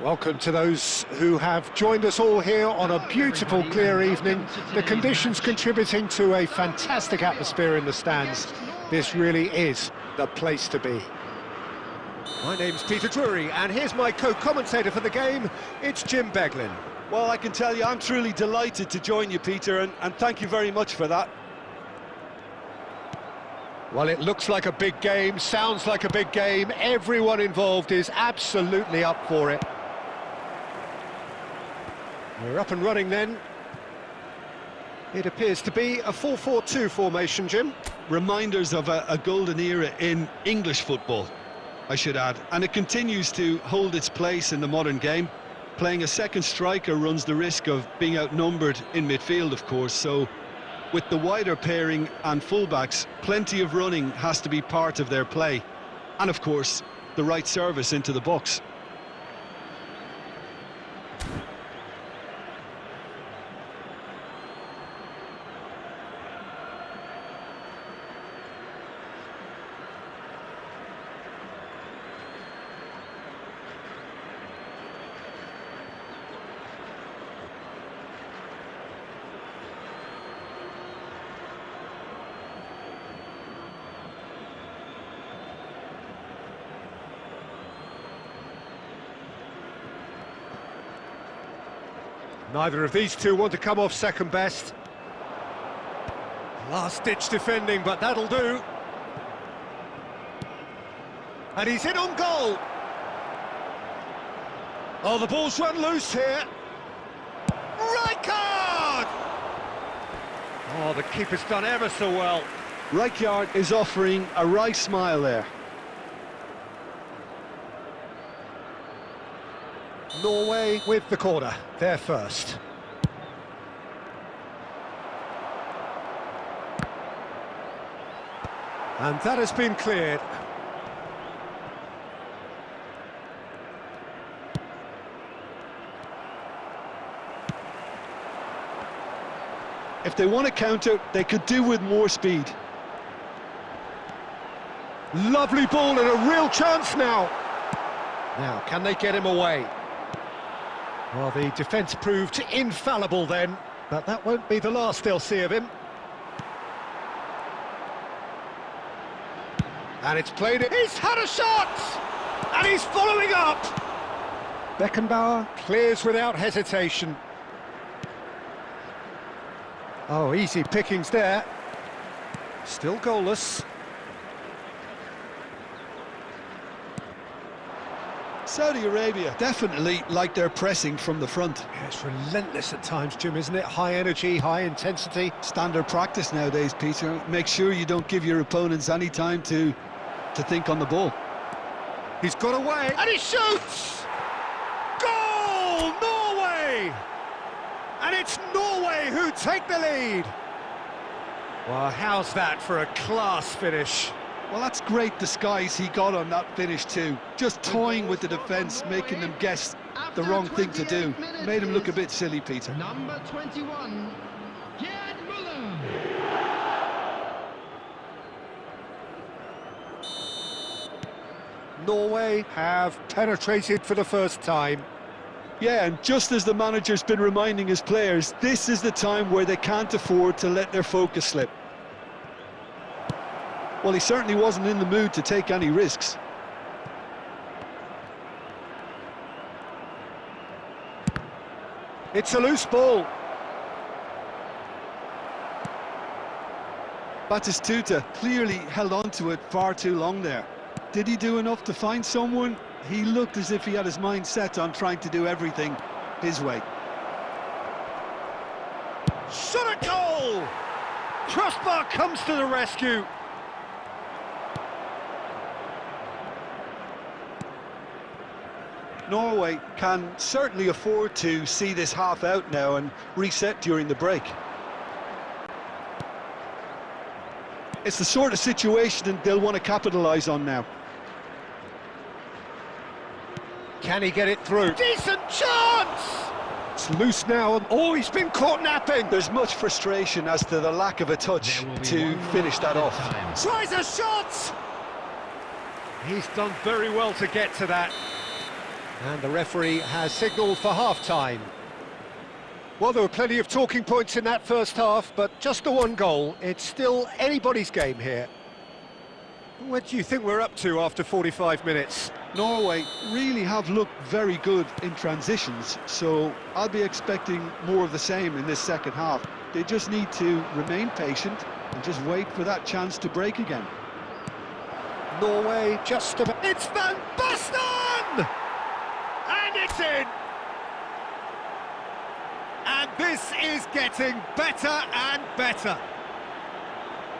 Welcome to those who have joined us all here on a beautiful, clear evening. The conditions contributing to a fantastic atmosphere in the stands. This really is the place to be. My name's Peter Drury, and here's my co-commentator for the game. It's Jim Beglin. Well, I can tell you, I'm truly delighted to join you, Peter, and thank you very much for that. Well, it looks like a big game, sounds like a big game. Everyone involved is absolutely up for it. We're up and running then. It appears to be a 4-4-2 formation, Jim. Reminders of a golden era in English football, I should add. And it continues to hold its place in the modern game. Playing a second striker runs the risk of being outnumbered in midfield, of course. So with the wider pairing and fullbacks, plenty of running has to be part of their play. And of course, the right service into the box. Neither of these two want to come off second best. Last-ditch defending, but that'll do. And he's in on goal. Oh, the ball's run loose here. Rijkaard! Oh, the keeper's done ever so well. Rijkaard is offering a right smile there. Norway with the corner, they're first. And that has been cleared. If they want to counter, they could do with more speed. Lovely ball and a real chance now. Now, can they get him away? Well, the defence proved infallible then, but that won't be the last they'll see of him. And it's played it. He's had a shot! And he's following up! Beckenbauer clears without hesitation. Oh, easy pickings there. Still goalless. Saudi Arabia definitely like their pressing from the front. Yeah, it's relentless at times, Jim, isn't it? High energy, high intensity. Standard practice nowadays, Peter. Make sure you don't give your opponents any time to think on the ball. He's got away, and he shoots! Goal! Norway! And it's Norway who take the lead. Well, how's that for a class finish? Well, that's great disguise he got on that finish too. Just toying with the defence, making them guess the wrong thing to do. Made him look a bit silly, Peter. Number 21, Gerd Müller. Norway have penetrated for the first time. Yeah, and just as the manager's been reminding his players, this is the time where they can't afford to let their focus slip. Well, he certainly wasn't in the mood to take any risks. It's a loose ball. Batistuta clearly held on to it far too long there. Did he do enough to find someone? He looked as if he had his mind set on trying to do everything his way. Shot a goal! Crossbar comes to the rescue. Norway can certainly afford to see this half out now and reset during the break. It's the sort of situation they'll want to capitalise on now. Can he get it through? Decent chance! It's loose now. Oh, he's been caught napping. There's much frustration as to the lack of a touch to finish that off. Tries a shot! He's done very well to get to that. And the referee has signalled for half-time. Well, there were plenty of talking points in that first half, but just the one goal. It's still anybody's game here. What do you think we're up to after 45 minutes? Norway really have looked very good in transitions, so I'll be expecting more of the same in this second half. They just need to remain patient and just wait for that chance to break again. Norway just about... It's Van Basten! And it's in! And this is getting better and better.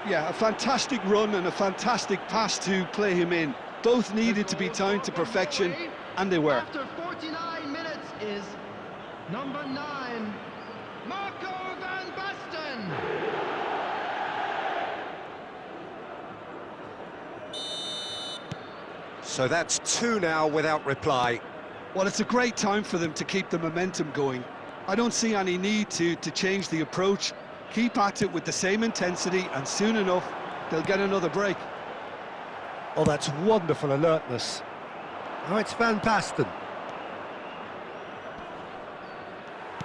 Yeah, a fantastic run and a fantastic pass to play him in. Both needed to be timed to perfection, and they were. After 49 minutes is number 9, Marco van Basten. So that's 2 now without reply. Well, it's a great time for them to keep the momentum going. I don't see any need to change the approach. Keep at it with the same intensity, and soon enough, they'll get another break. Oh, that's wonderful alertness. Oh, it's Van Basten.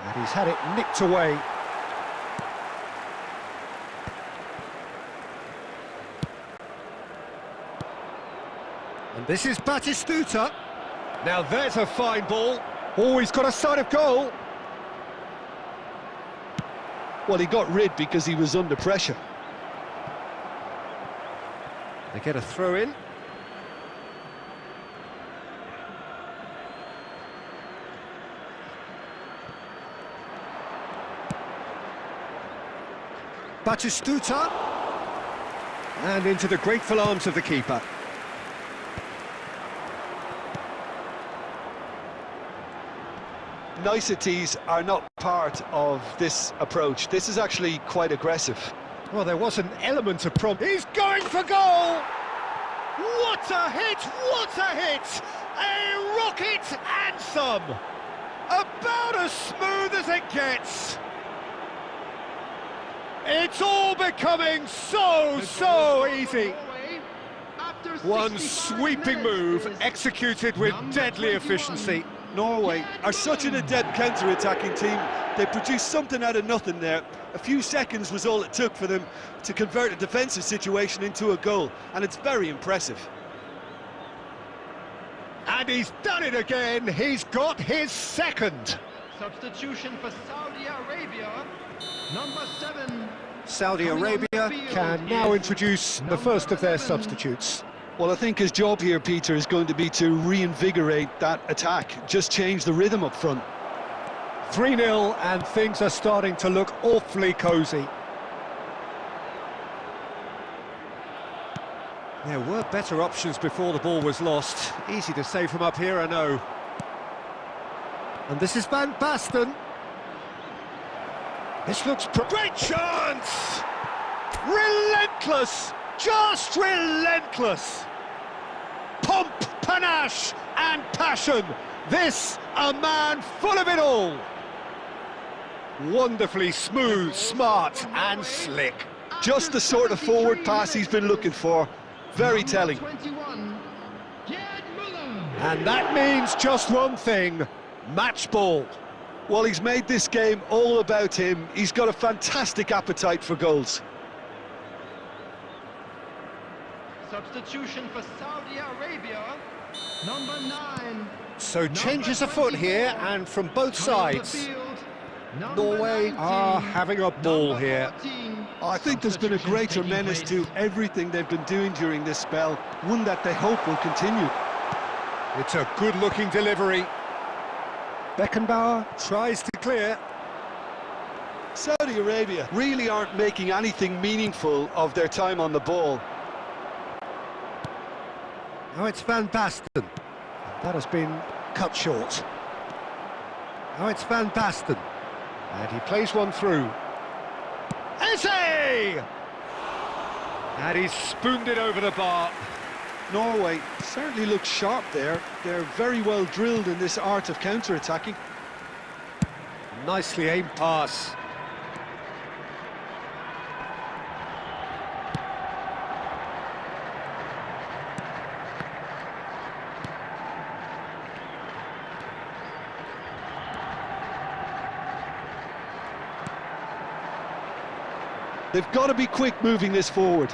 And he's had it nicked away. And this is Batistuta. Now there's a fine ball. Oh, he's got a sight of goal. Well, he got rid because he was under pressure. They get a throw in. Batistuta. And into the grateful arms of the keeper. Niceties are not part of this approach. This is actually quite aggressive. Well, there was an element of problem. He's going for goal! What a hit! What a hit! A rocket anthem! About as smooth as it gets. It's all becoming so easy. One sweeping move executed with deadly efficiency. Norway are such an adept counter-attacking team. They produced something out of nothing there. A few seconds was all it took for them to convert a defensive situation into a goal, and it's very impressive. And he's done it again. He's got his second. Substitution for Saudi Arabia, number 7. Saudi Arabia can now introduce the first of their substitutes. Well, I think his job here, Peter, is going to be to reinvigorate that attack, just change the rhythm up front. 3-0 and things are starting to look awfully cosy. There were better options before the ball was lost. Easy to say from up here, I know. And this is Van Basten. This looks... Great chance! Relentless! Just relentless! Pomp, panache and passion. This, a man full of it all. Wonderfully smooth, smart and slick. Just the sort of forward pass he's been looking for. Very telling. And that means just one thing, match ball. Well, he's made this game all about him. He's got a fantastic appetite for goals. Substitution for Saudi Arabia, number 9. So changes afoot here, and from both sides. Norway are having a ball here. I think there's been a greater menace to everything they've been doing during this spell, one that they hope will continue. It's a good-looking delivery. Beckenbauer tries to clear. Saudi Arabia really aren't making anything meaningful of their time on the ball. Now it's Van Basten. That has been cut short. Now it's Van Basten. And he plays one through. Eze! And he's spooned it over the bar. Norway certainly looks sharp there. They're very well drilled in this art of counter-attacking. Nicely aimed pass. They've got to be quick moving this forward.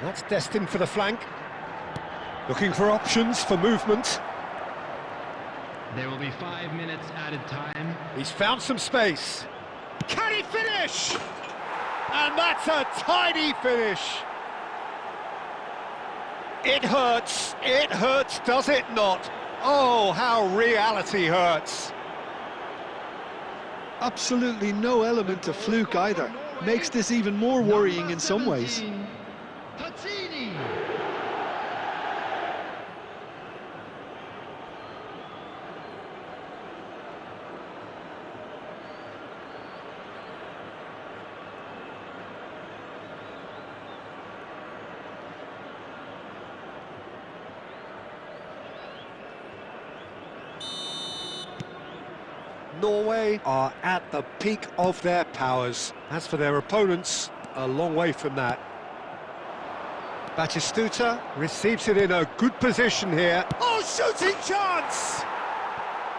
That's destined for the flank. Looking for options for movement. There will be 5 minutes added time. He's found some space. Can he finish? And that's a tidy finish. It hurts, does it not? Oh, how reality hurts. Absolutely no element of fluke either. Makes this even more worrying in some ways. Norway are at the peak of their powers. As for their opponents, a long way from that. Batistuta receives it in a good position here. Oh, shooting chance!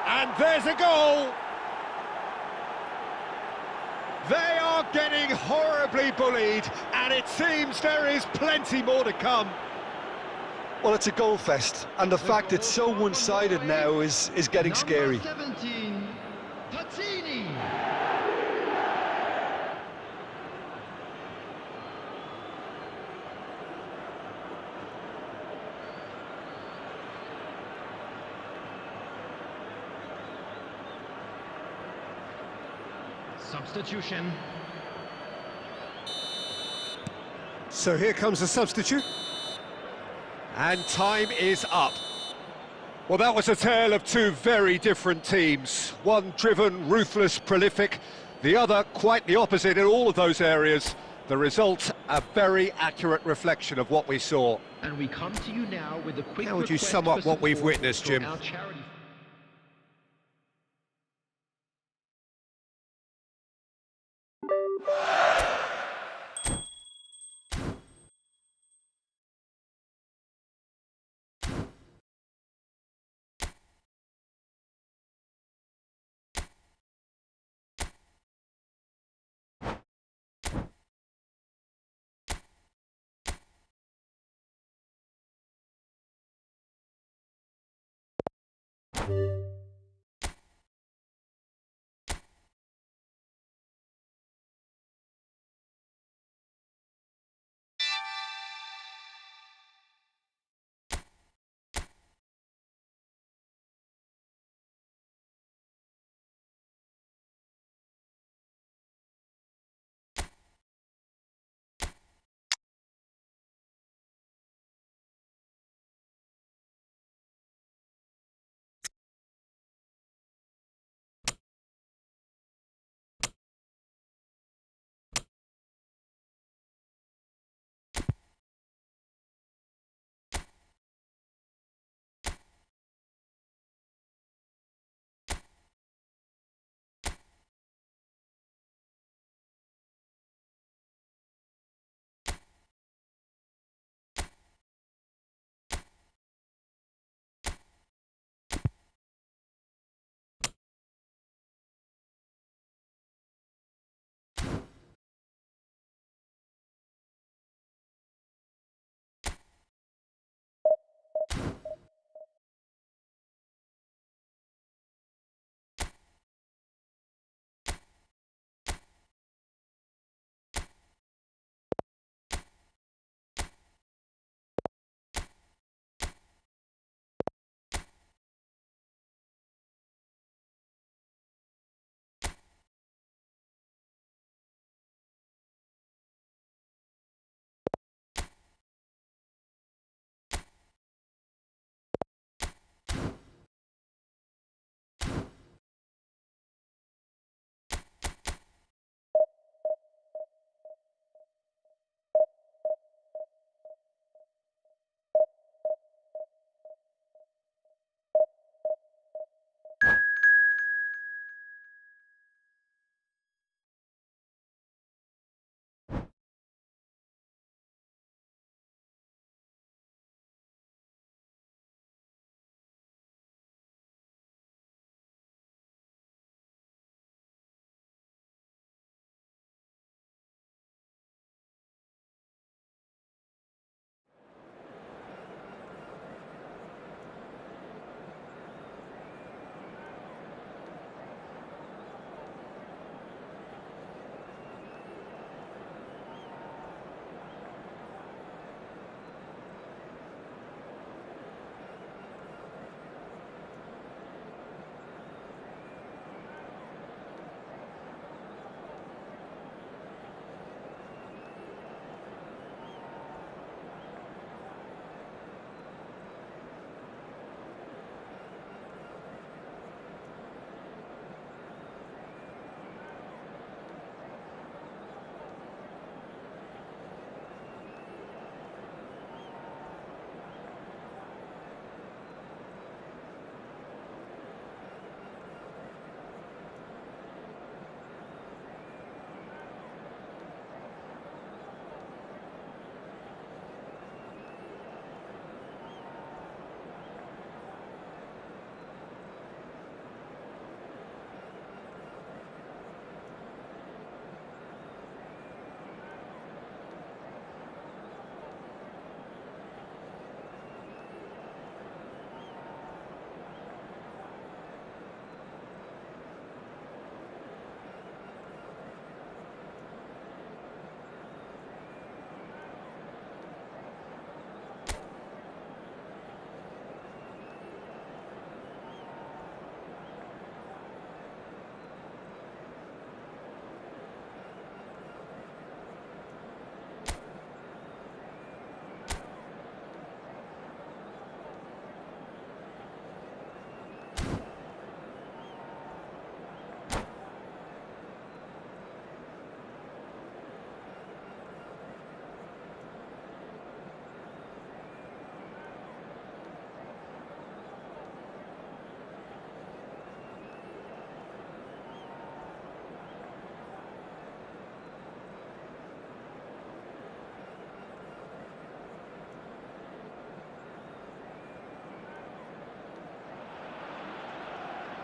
And there's a goal! They are getting horribly bullied, and it seems there is plenty more to come. Well, it's a goal fest, and the fact it's so one-sided now is getting scary. 17, Patini. Substitution. So here comes a substitute. And time is up. Well, that was a tale of two very different teams. One driven, ruthless, prolific. The other quite the opposite in all of those areas. The result, a very accurate reflection of what we saw. And we come to you now with a quick How would you request sum up for what we've support witnessed, from Jim? our charity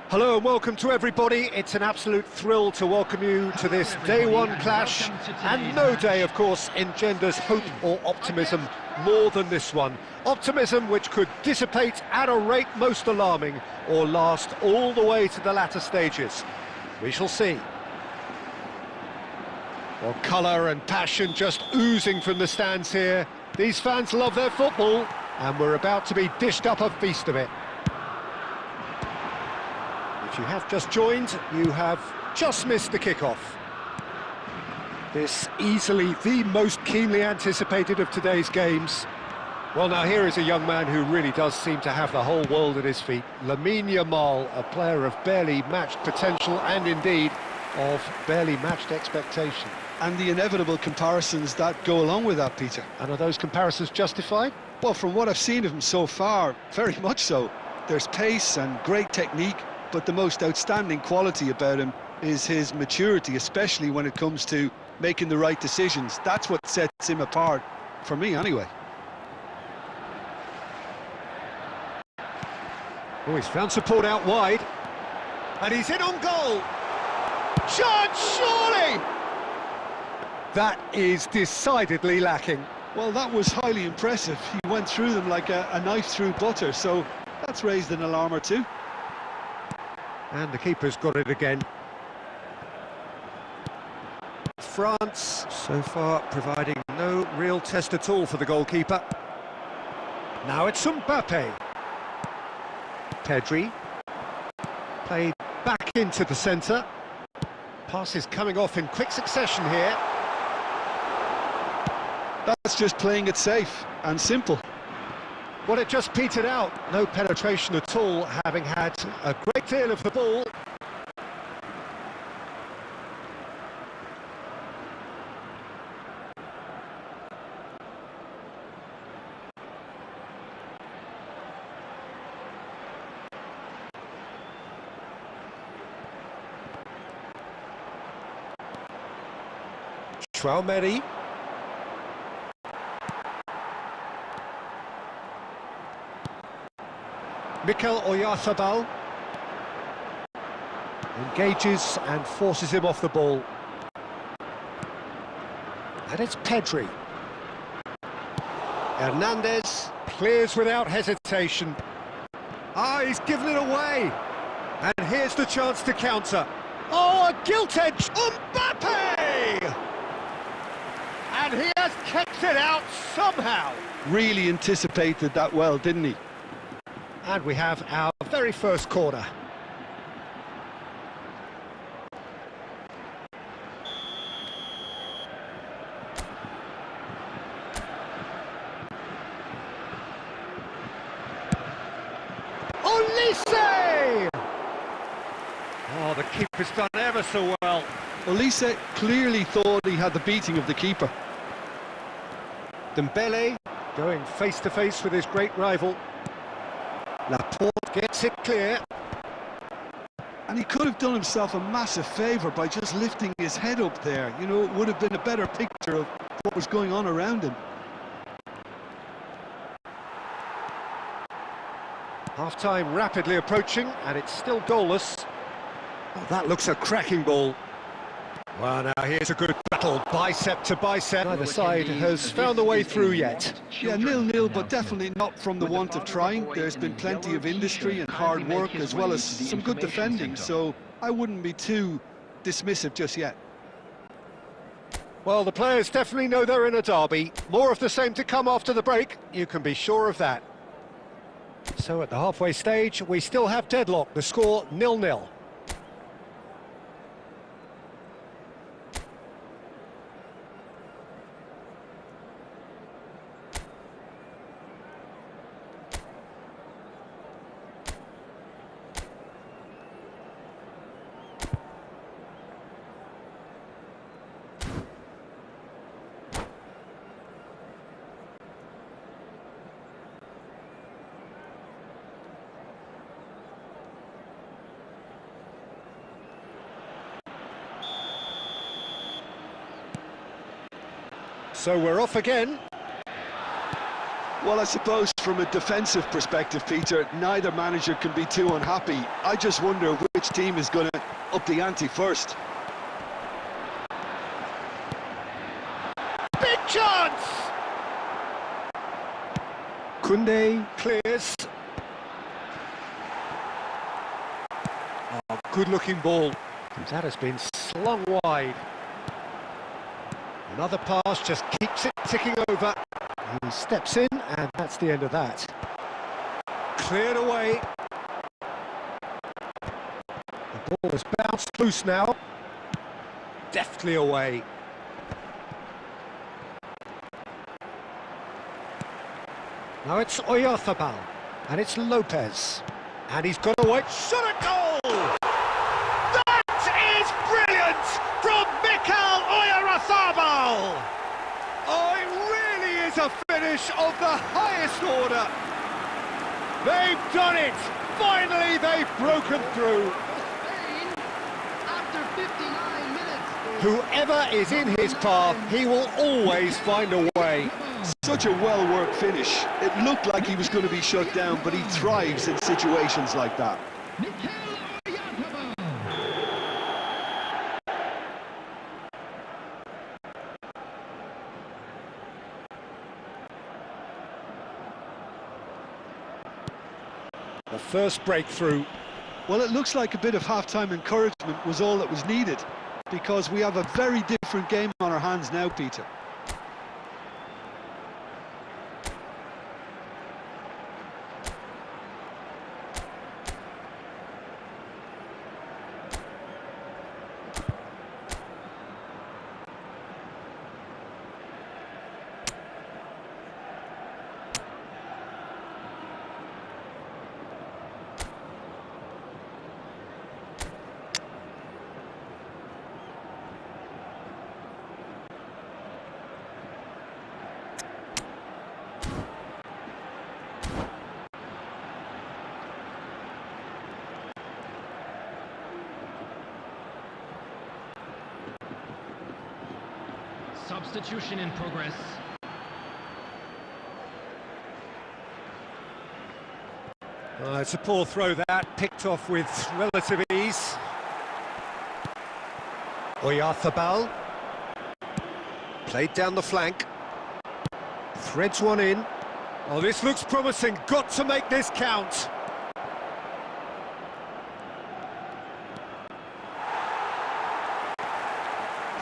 Hello and welcome to everybody. It's an absolute thrill to welcome you to this day one clash, and no day, of course, engenders hope or optimism more than this one. Optimism which could dissipate at a rate most alarming or last all the way to the latter stages. We shall see. Well, colour and passion just oozing from the stands here. These fans love their football, and we're about to be dished up a feast of it. If you have just joined, you have just missed the kick-off. This easily the most keenly anticipated of today's games. Well, now here is a young man who really does seem to have the whole world at his feet. Lamine Yamal, a player of barely matched potential and indeed of barely matched expectation. And the inevitable comparisons that go along with that, Peter. And are those comparisons justified? Well, from what I've seen of him so far, very much so. There's pace and great technique, but the most outstanding quality about him is his maturity, especially when it comes to making the right decisions. That's what sets him apart, for me anyway. Oh, he's found support out wide. And he's in on goal. Chance, surely! That is decidedly lacking. Well, that was highly impressive. He went through them like a knife through butter, so that's raised an alarm or two. And the keeper's got it again. France, so far, providing no real test at all for the goalkeeper. Now it's Mbappe. Pedri. Played back into the centre. Passes coming off in quick succession here. That's just playing it safe and simple. Well, it just petered out. No penetration at all, having had a great deal of the ball. Traumeri. Mikel Oyarzabal engages and forces him off the ball. And it's Pedri. Hernandez clears without hesitation. Ah, he's given it away. And here's the chance to counter. Oh, a gilt edge! Mbappe! And he has kept it out somehow. Really anticipated that well, didn't he? And we have our very first corner. Olise! Oh, the keeper's done ever so well. Olise clearly thought he had the beating of the keeper. Dembele going face-to-face with his great rival. Laporte gets it clear. And he could have done himself a massive favour by just lifting his head up there. You know, it would have been a better picture of what was going on around him. Half-time rapidly approaching, and it's still goalless. Oh, that looks a cracking ball. Well, now here's a good battle, bicep to bicep. Neither side has found the way through yet. Yeah, 0-0, but definitely not from the want of trying. There's been plenty of industry and hard work, as well as some good defending, so I wouldn't be too dismissive just yet. Well, the players definitely know they're in a derby. More of the same to come after the break, you can be sure of that. So at the halfway stage, we still have deadlock, the score 0-0. So we're off again. Well, I suppose from a defensive perspective, Peter, neither manager can be too unhappy. I just wonder which team is going to up the ante first. Big chance! Koundé clears. Oh, good-looking ball. That has been slung wide. Another pass just keeps it ticking over. He steps in, and that's the end of that. Cleared away. The ball has bounced loose now. Deftly away. Now it's Oyarzabal, and it's Lopez. And he's got away. Shot a goal! That is brilliant from Mikel Oyarzabal! Oh, it really is a finish of the highest order. They've done it! Finally, they've broken through. After 59 minutes. Whoever is in his path, he will always find a way. Such a well-worked finish. It looked like he was going to be shut down, but he thrives in situations like that. The first breakthrough. Well, it looks like a bit of half-time encouragement was all that was needed, because we have a very different game on our hands now, Peter. Substitution in progress. It's a poor throw that, picked off with relative ease. Oyarzabal. Played down the flank. Threads one in. Oh, this looks promising. Got to make this count.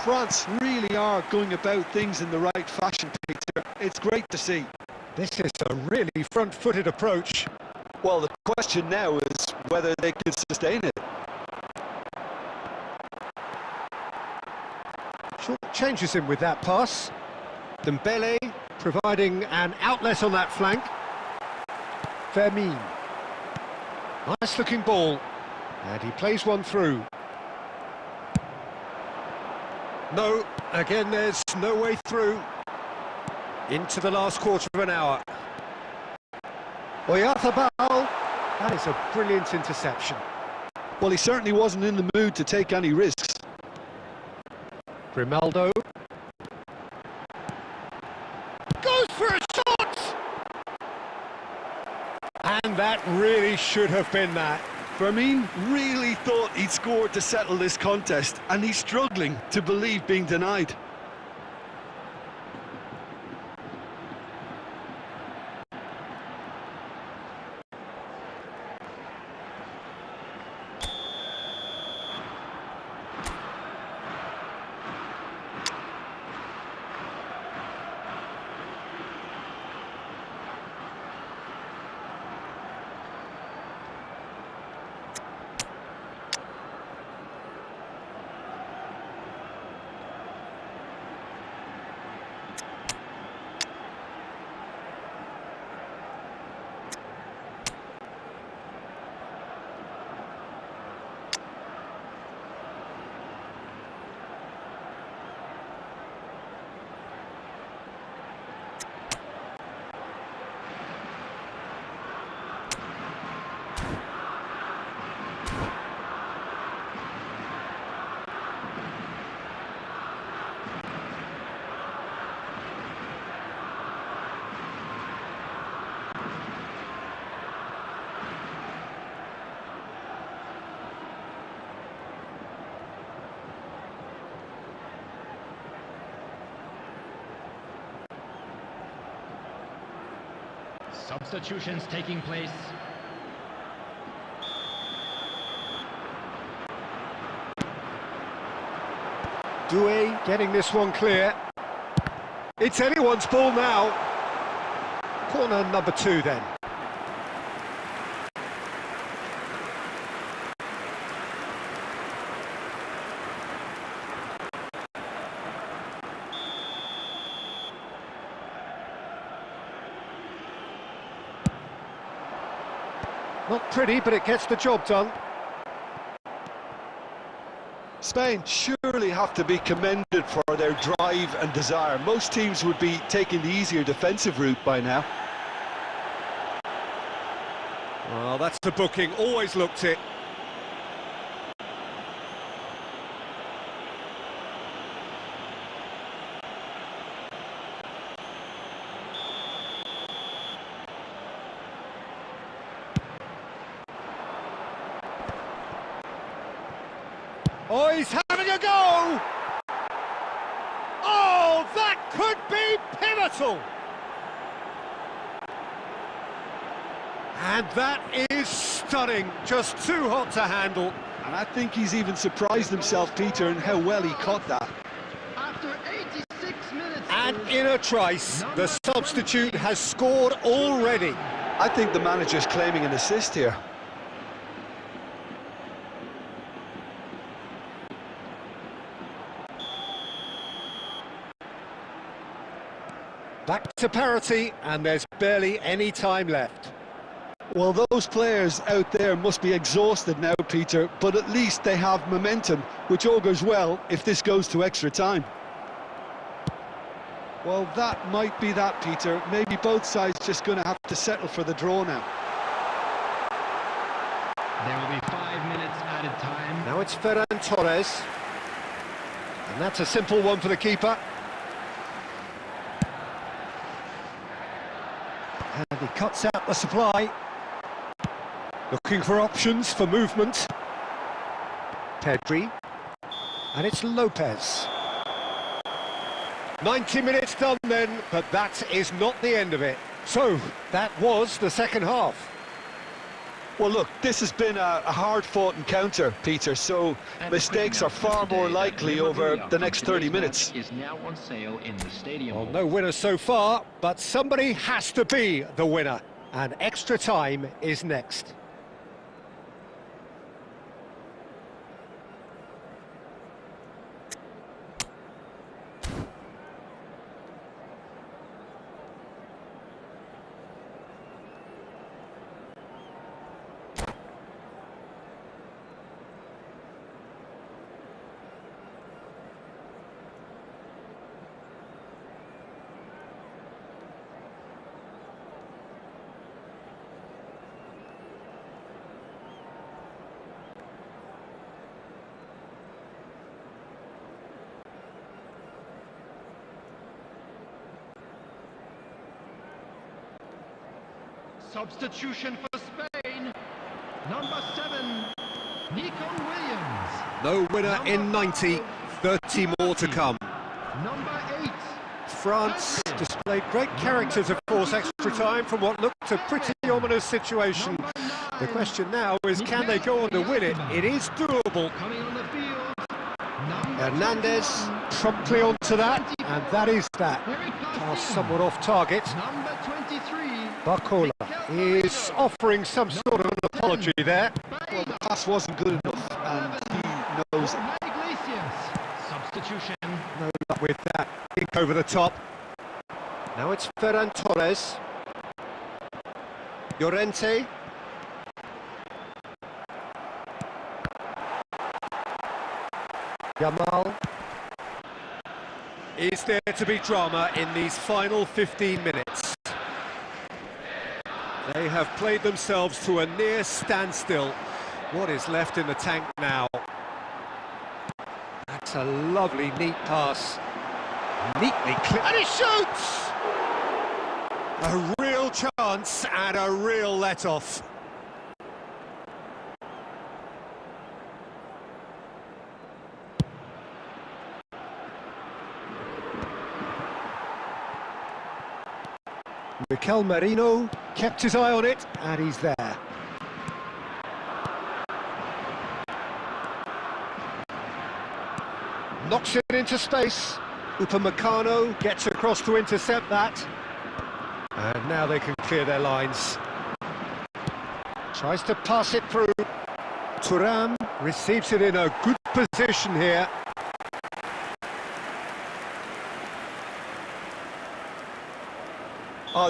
France really are going about things in the right fashion, Peter. It's great to see. This is a really front-footed approach. Well, the question now is whether they can sustain it. Short changes him with that pass. Dembele providing an outlet on that flank. Fermin. Nice-looking ball. And he plays one through. No, again there's no way through. Into the last quarter of an hour. Oyarzabal, that is a brilliant interception. Well, he certainly wasn't in the mood to take any risks. Grimaldo. Goes for a shot! And that really should have been that. Fermin really thought he'd scored to settle this contest, and he's struggling to believe being denied. Substitutions taking place. Doué getting this one clear. It's anyone's ball now. Corner number 2 then. Not pretty, but it gets the job done. Spain surely have to be commended for their drive and desire. Most teams would be taking the easier defensive route by now. Well, that's the booking, always looked it. Oh, he's having a go! Oh, that could be pivotal! And that is stunning, just too hot to handle. And I think he's even surprised himself, Peter, in how well he caught that. After 86 minutes... And in a trice, the substitute has scored already. I think the manager's claiming an assist here. Back to parity, and there's barely any time left. Well, those players out there must be exhausted now, Peter, but at least they have momentum, which augurs well if this goes to extra time. Well, that might be that, Peter. Maybe both sides just going to have to settle for the draw now. There will be 5 minutes added time. Now it's Ferran Torres. And that's a simple one for the keeper. And he cuts out the supply. Looking for options for movement. Pedri. And it's Lopez. 90 minutes done then, but that is not the end of it. So, that was the second half. Well, look, this has been a hard-fought encounter, Peter, so mistakes are far more likely over the next 30 minutes. Is now on sale in the stadium. Well, no winner so far, but somebody has to be the winner. And extra time is next. Substitution for Spain. Number 7, Nico Williams. No winner in 90, 30 more to come. Number 8. France displayed great character to force extra time from what looked a pretty ominous situation. The question now is, can they go on to win it? It is doable. Coming on the field. Hernandez promptly onto that, and that is that. Pass somewhat off target. Number 23. Barcola is offering some sort of an apology there. Well, the pass wasn't good enough, and he knows it. Iglesias. Substitution. No luck with that. Kick over the top. Now it's Ferran Torres. Llorente. Yamal. Is there to be drama in these final 15 minutes? They have played themselves to a near standstill. What is left in the tank now? That's a lovely, neat pass. Neatly clipped. And he shoots! A real chance and a real let-off. Mikel Merino Kept his eye on it, and he's there. Knocks it into space. Upamecano gets across to intercept that. And now they can clear their lines. Tries to pass it through. Thuram receives it in a good position here.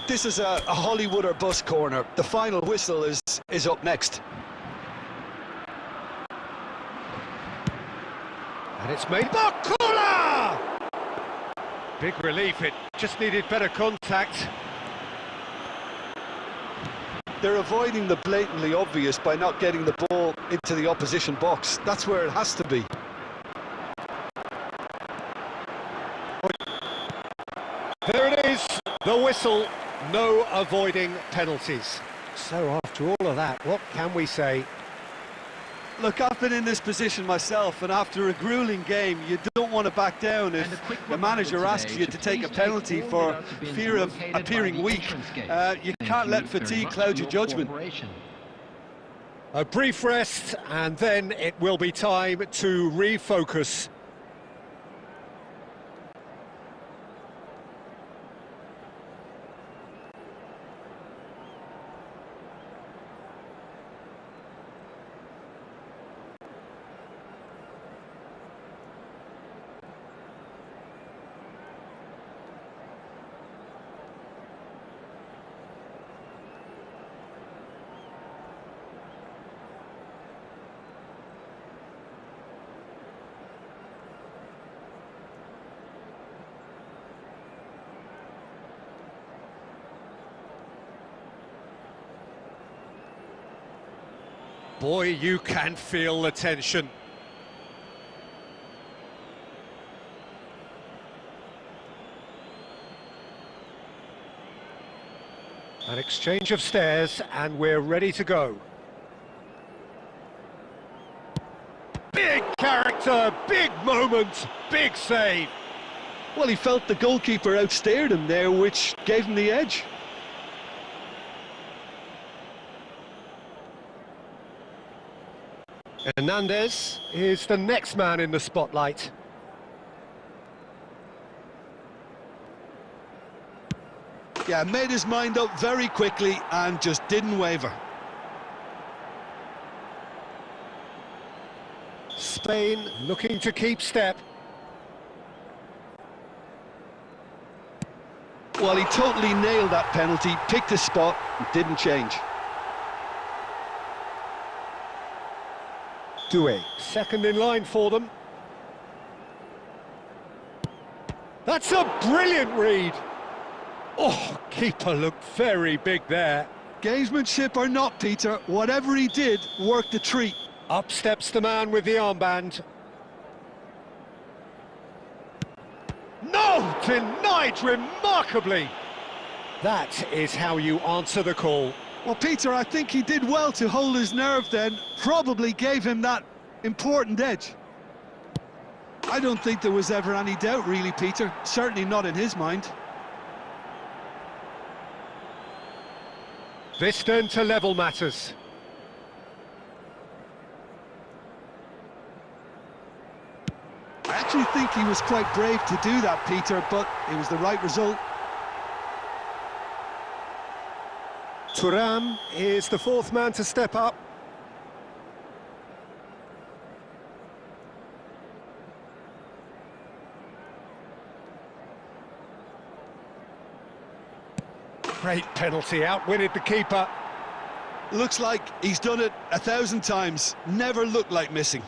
This is a Hollywood or bust corner. The final whistle is up next. And it's made Bakula! Big relief, it just needed better contact. They're avoiding the blatantly obvious by not getting the ball into the opposition box. That's where it has to be. There it is, the whistle. No avoiding penalties. So after all of that, what can we say? Look, I've been in this position myself, and after a grueling game, you don't want to back down if the manager asks you to take a penalty for fear of appearing weak. You can't let fatigue cloud your judgment. A brief rest, and then it will be time to refocus. Boy, you can feel the tension. An exchange of stares, and we're ready to go. Big character, big moment, big save. Well, he felt the goalkeeper outstared him there, which gave him the edge. Hernandez is the next man in the spotlight. Yeah, made his mind up very quickly and just didn't waver. Spain looking to keep step. Well, he totally nailed that penalty, picked his spot, and didn't change. Doué, second in line for them. That's a brilliant read. Oh, keeper looked very big there. Gamesmanship or not, Peter, whatever he did worked a treat. Up steps the man with the armband. No, denied remarkably. That is how you answer the call. Well, Peter, I think he did well to hold his nerve then, probably gave him that important edge. I don't think there was ever any doubt, really, Peter, certainly not in his mind. This then to level matters. I actually think he was quite brave to do that, Peter, but it was the right result. Thuram is the fourth man to step up. Great penalty, outwitted the keeper. Looks like he's done it 1,000 times, never looked like missing.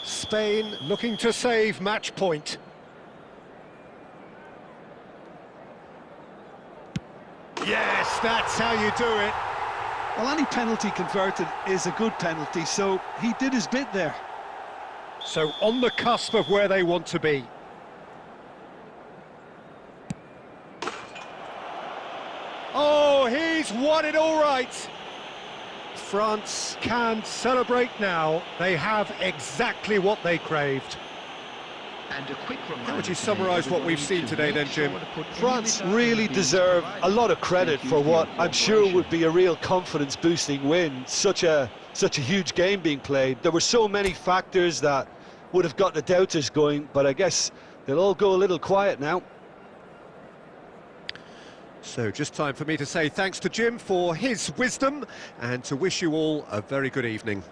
Spain looking to save match point. Yes, that's how you do it. Well, any penalty converted is a good penalty, so he did his bit there. So on the cusp of where they want to be. Oh, he's won it all right. France can celebrate now. They have exactly what they craved. And a quick How would you summarise what we've seen today then, Jim? France really deserve a lot of credit for what I'm sure would be a real confidence-boosting win. Such a huge game being played. There were so many factors that would have got the doubters going, but I guess they'll all go a little quiet now. So just time for me to say thanks to Jim for his wisdom and to wish you all a very good evening.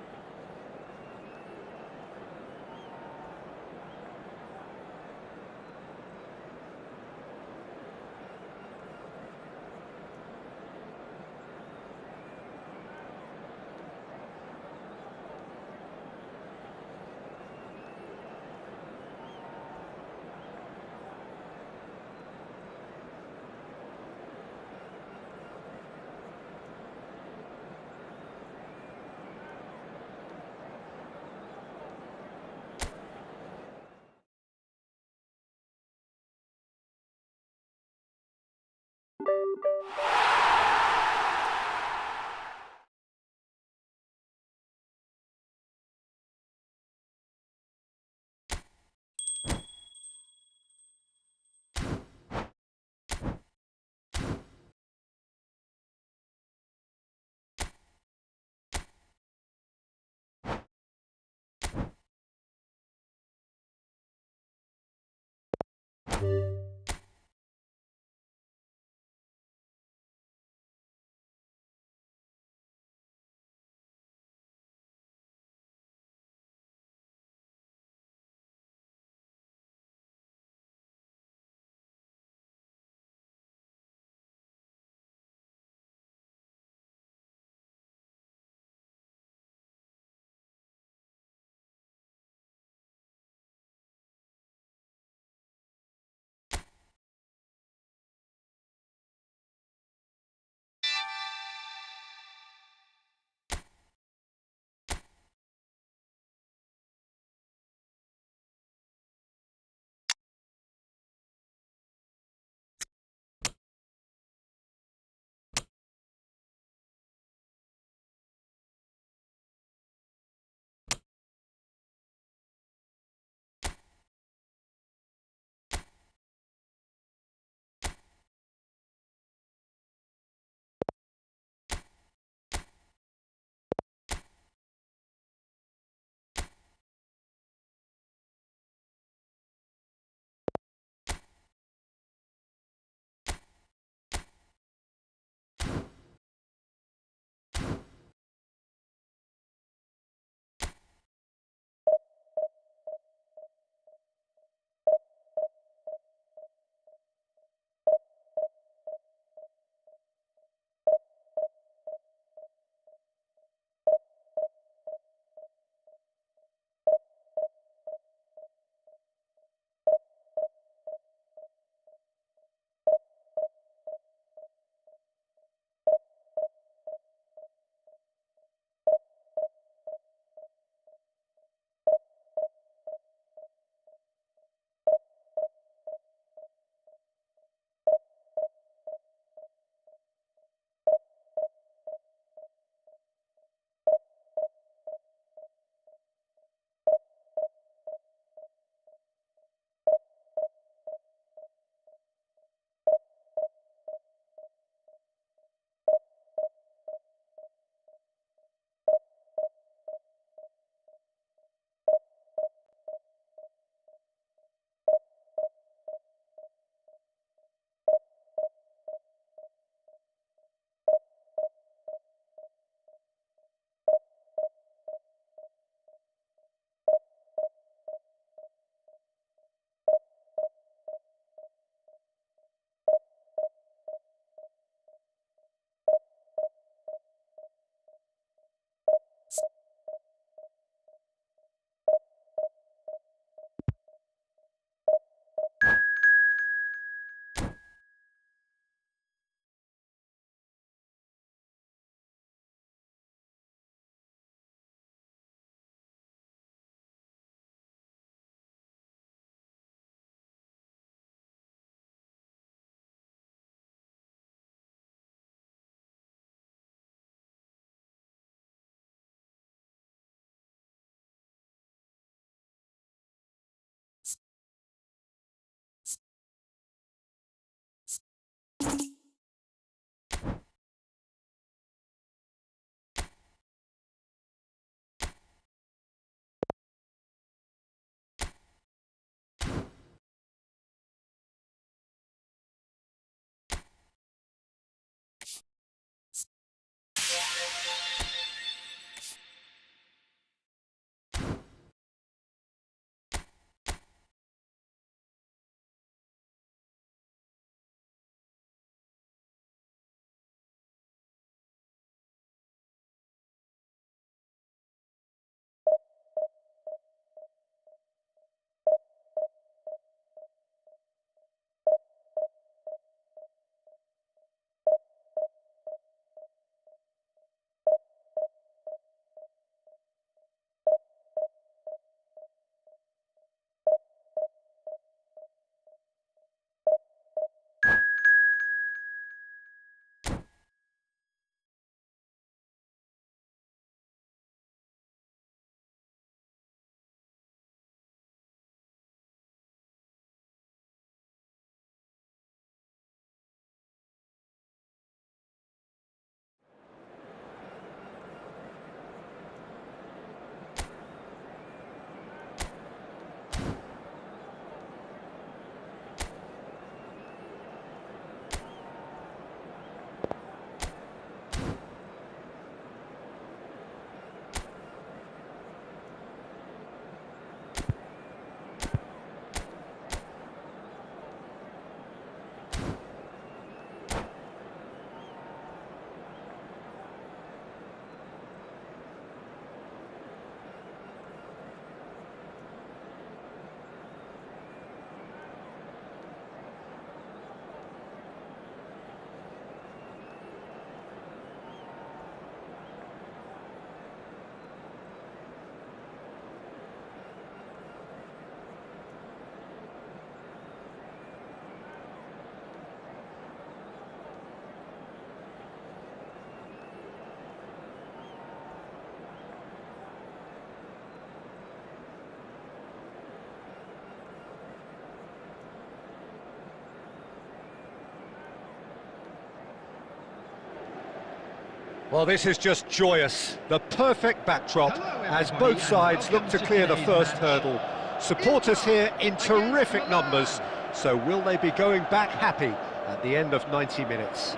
Well, this is just joyous. The perfect backdrop as both sides look to clear the first hurdle. Supporters here in terrific numbers. So will they be going back happy at the end of 90 minutes?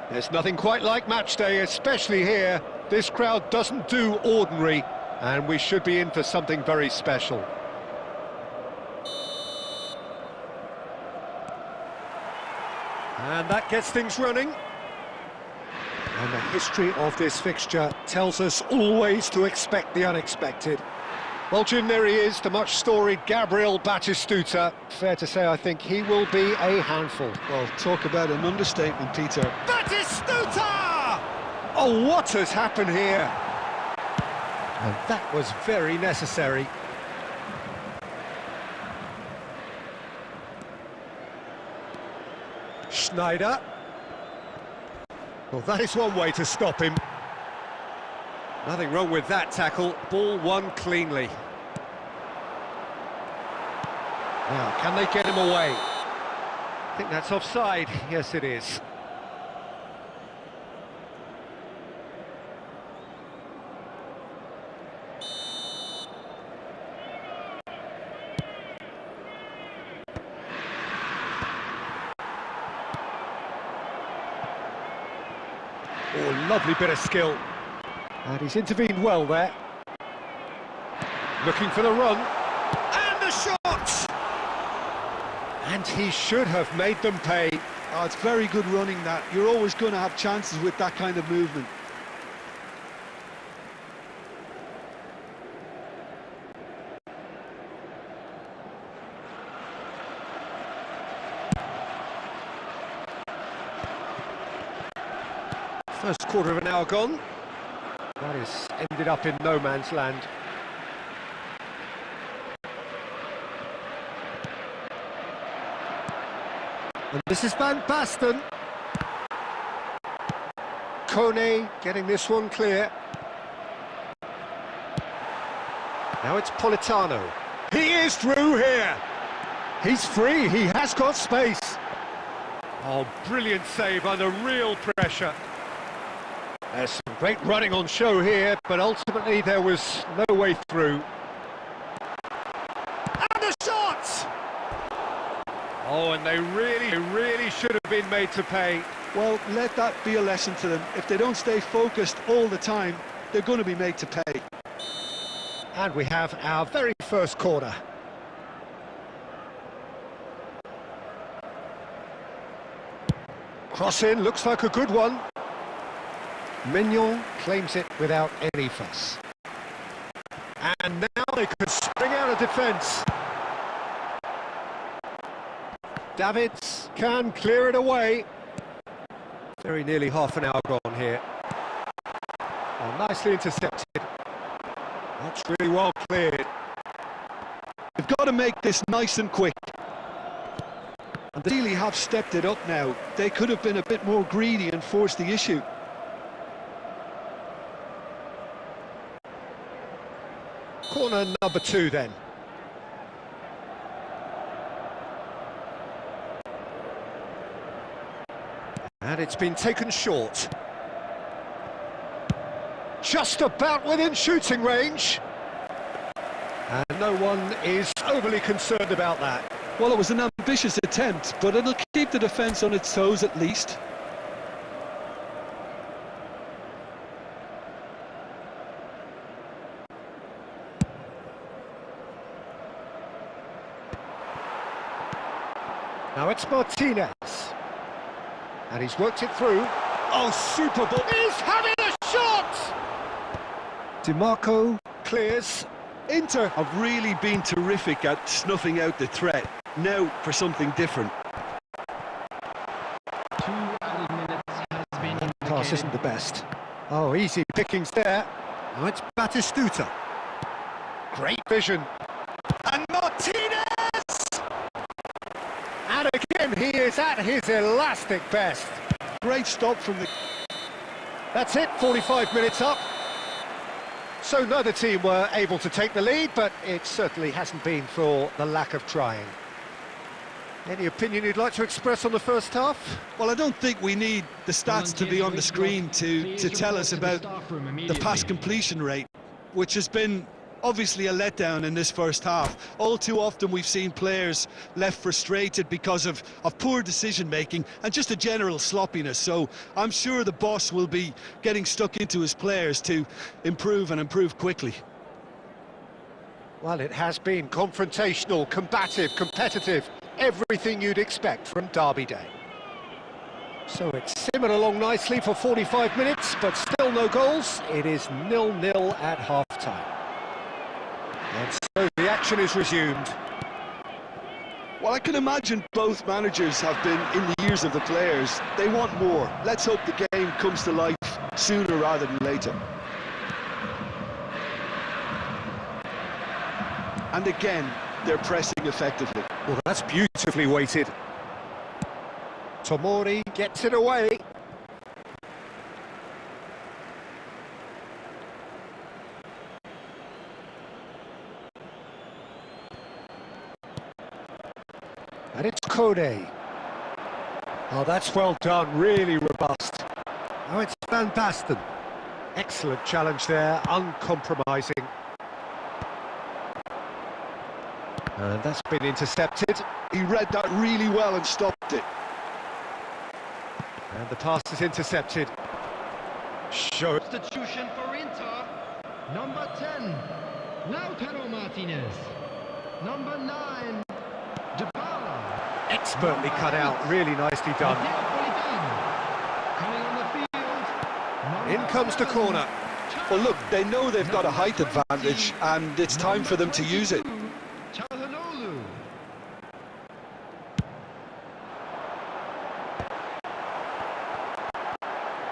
There's nothing quite like match day, especially here. This crowd doesn't do ordinary, and we should be in for something very special. And that gets things running. And the history of this fixture tells us always to expect the unexpected. Well, Jim, there he is, the much-storied Gabriel Batistuta. Fair to say, I think he will be a handful. Well, talk about an understatement, Peter. Batistuta! Oh, what has happened here? And that was very necessary. Schneider. Well, that is one way to stop him. Nothing wrong with that tackle. Ball won cleanly. Now, can they get him away? I think that's offside. Yes, it is. Oh, lovely bit of skill. And he's intervened well there. Looking for the run. And the shot! And he should have made them pay. Oh, it's very good running, that. You're always going to have chances with that kind of movement. First quarter of an hour gone. That has ended up in no man's land. And this is Van Basten. Kone getting this one clear. Now it's Politano. He is through here. He's free, he has got space. Oh, brilliant save under real pressure. There's some great running on show here, but ultimately there was no way through. And a shot! Oh, and they really should have been made to pay. Well, let that be a lesson to them. If they don't stay focused all the time, they're going to be made to pay. And we have our very first corner. Cross in, looks like a good one. Mignon claims it without any fuss. And now they could spring out of defence. Davids can clear it away. Very nearly half an hour gone here. Oh, nicely intercepted. That's really well cleared. They've got to make this nice and quick. And they really have stepped it up now. They could have been a bit more greedy and forced the issue. Corner number 2 then. And it's been taken short. Just about within shooting range. And no one is overly concerned about that. Well, it was an ambitious attempt, but it'll keep the defence on its toes at least. Now it's Martinez. And he's worked it through. Oh, super ball. He's having a shot! DiMarco clears. Inter have really been terrific at snuffing out the threat. Now for something different. 2 added minutes has been indicated. Pass isn't the best. Oh, easy pickings there. Now it's Batistuta. Great vision. And Martinez! And again, he is at his elastic best. Great stop from the... That's it, 45 minutes up. So neither team were able to take the lead, but it certainly hasn't been for the lack of trying. Any opinion you'd like to express on the first half? Well, I don't think we need the stats to be on the screen to tell us about the pass completion rate, which has been obviously a letdown in this first half. All too often we've seen players left frustrated because of poor decision-making and just a general sloppiness. So I'm sure the boss will be getting stuck into his players to improve and improve quickly. Well, it has been confrontational, combative, competitive, everything you'd expect from Derby Day. So it's simmered along nicely for 45 minutes, but still no goals. It is 0-0 at half-time. And so the action is resumed. Well, I can imagine both managers have been in the ears of the players. They want more. Let's hope the game comes to life sooner rather than later. And again, they're pressing effectively. Well, that's beautifully weighted. Tomori gets it away. And it's Kode. Oh, that's well done, really robust. Oh, it's Van Basten. Excellent challenge there, uncompromising. And that's been intercepted. He read that really well and stopped it. And the pass is intercepted. Substitution for Inter. Number 10, Lautaro Martinez. Number 9, expertly cut out, really nicely done. Coming on the field. In comes the corner. Well, look, they know they've got a height advantage, and it's time for them to use it.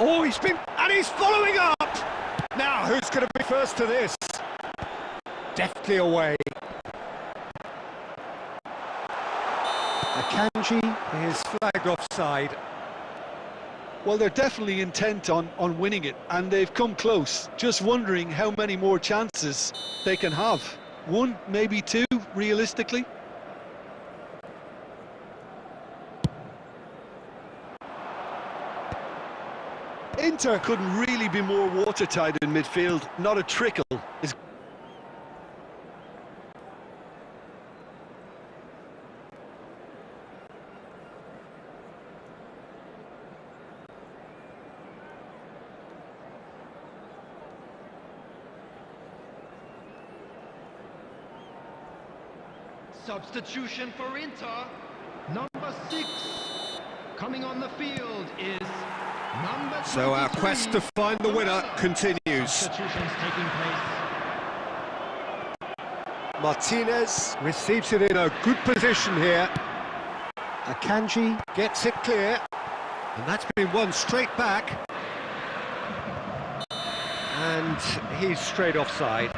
Oh, he's following up! Now, who's going to be first to this? Deftly away. Akanji is flagged offside. Well, they're definitely intent on winning it, and they've come close. Just wondering how many more chances they can have. One, maybe two, realistically. Inter couldn't really be more watertight in midfield. Not a trickle is... Substitution for Inter. Number 6. Coming on the field is number 23. So our quest to find the winner continues. Substitutions taking place. Martinez receives it in a good position here. Akanji gets it clear. And that's been won straight back. And he's straight offside.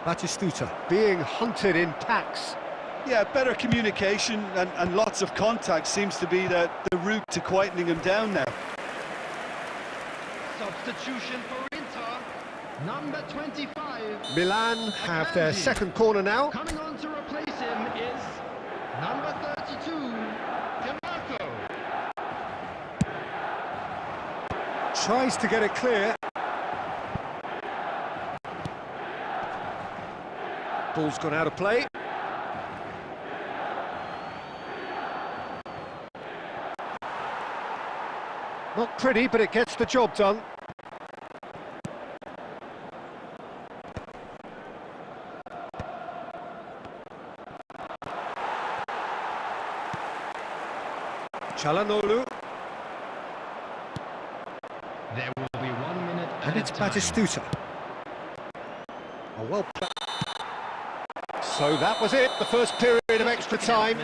Batistuta being hunted in packs. Yeah, better communication and lots of contact seems to be the route to quietening him down now. Substitution for Inter. Number 25. Milan have their second corner now. Coming on to replace him is number 32, Demarco. Tries to get it clear. Ball's gone out of play. Not pretty, but it gets the job done. Çalhanoğlu. There will be 1 minute And it's Batistuta. Oh, well played. So that was it, the first period of extra time.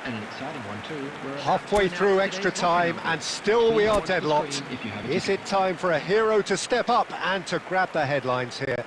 And an exciting one too. Halfway through extra time, and still we are deadlocked. Is it time for a hero to step up and to grab the headlines here?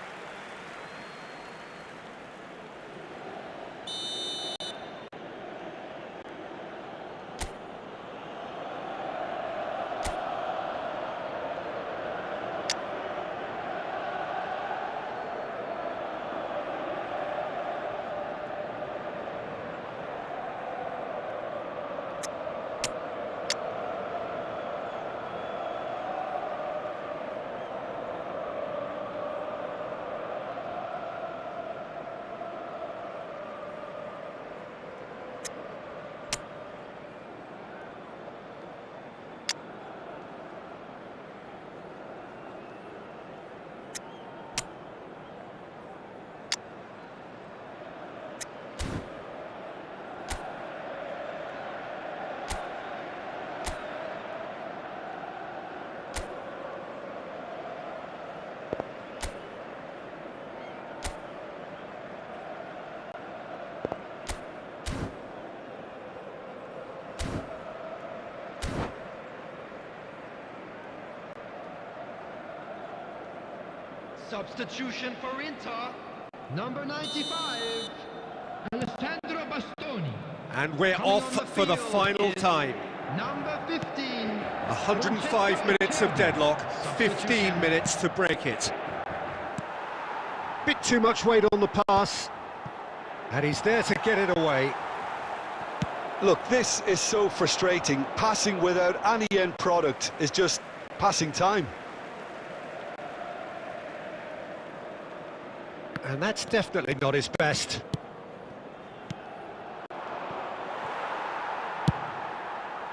Substitution for Inter, number 95, Alessandro Bastoni. And we're off for the final time. Number 15. 105 minutes of deadlock, 15 minutes to break it. Bit too much weight on the pass, and he's there to get it away. Look, this is so frustrating. Passing without any end product is just passing time. And that's definitely not his best.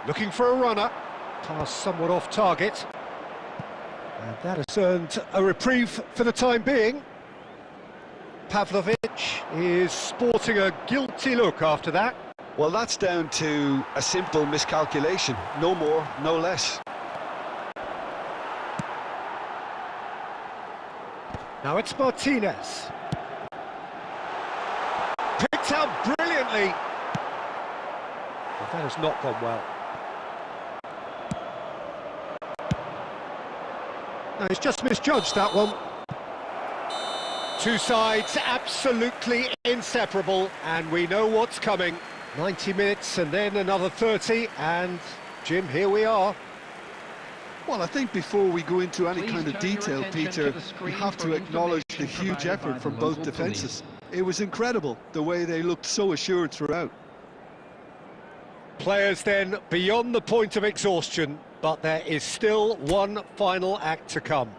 Looking for a runner. Pass somewhat off target. And that has earned a reprieve for the time being. Pavlovic is sporting a guilty look after that. Well, that's down to a simple miscalculation. No more, no less. Now it's Martinez. Picked out brilliantly. But that has not gone well. No, he's just misjudged that one. Two sides absolutely inseparable, and we know what's coming. 90 minutes and then another 30, and Jim, here we are. Well, I think before we go into any kind of detail, Peter, we have to acknowledge the huge effort from both defences. It was incredible, the way they looked so assured throughout. Players then beyond the point of exhaustion, but there is still one final act to come.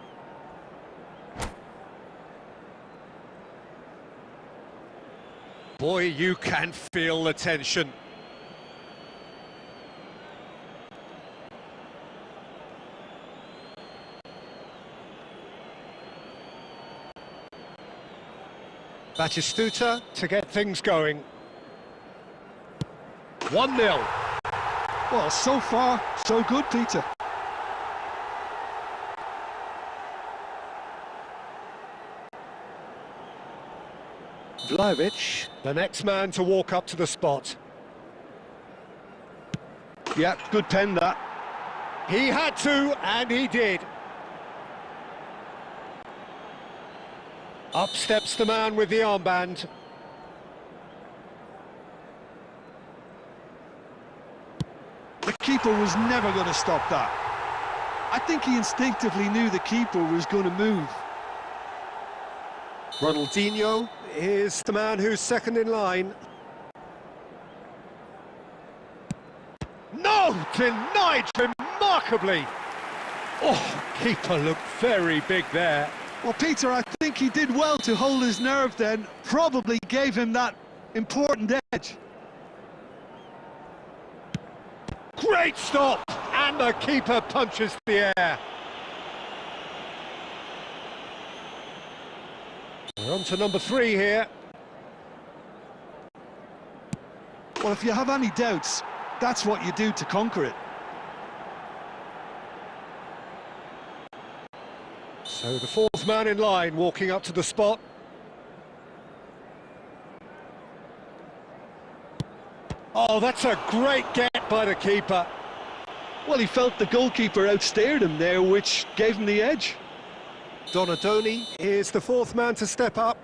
Boy, you can feel the tension. Batistuta to get things going. 1-0. Well, so far, so good, Peter. Vlahovic, the next man to walk up to the spot. Yeah, good pen, that. He had to, and he did. Up steps the man with the armband. The keeper was never going to stop that. I think he instinctively knew the keeper was going to move. Ronaldinho is the man who's second in line. No! Denied remarkably! Oh, keeper looked very big there. Well, Peter, I think he did well to hold his nerve then. Probably gave him that important edge. Great stop! And the keeper punches the air. We're on to number 3 here. Well, if you have any doubts, that's what you do to conquer it. So the fourth man in line walking up to the spot. Oh, that's a great get by the keeper. Well, he felt the goalkeeper outstared him there, which gave him the edge. Donadoni is the fourth man to step up.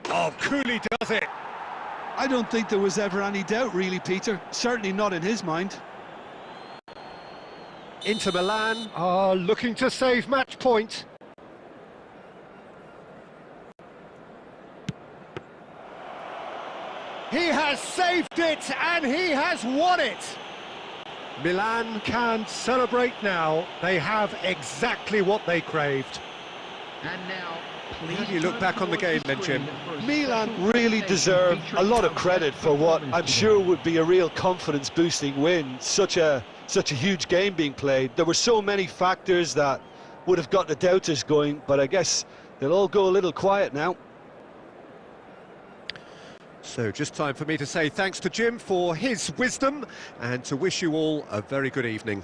Oh, coolly does it. I don't think there was ever any doubt, really, Peter. Certainly not in his mind. Inter Milan are looking to save match point. He has saved it, and he has won it! Milan can celebrate now. They have exactly what they craved. And now, How do you look back on the game then, Jim? Milan really deserve a lot of credit for what I'm sure would be a real confidence-boosting win. Such a huge game being played. There were so many factors that would have got the doubters going, but I guess they'll all go a little quiet now. So just time for me to say thanks to Jim for his wisdom and to wish you all a very good evening.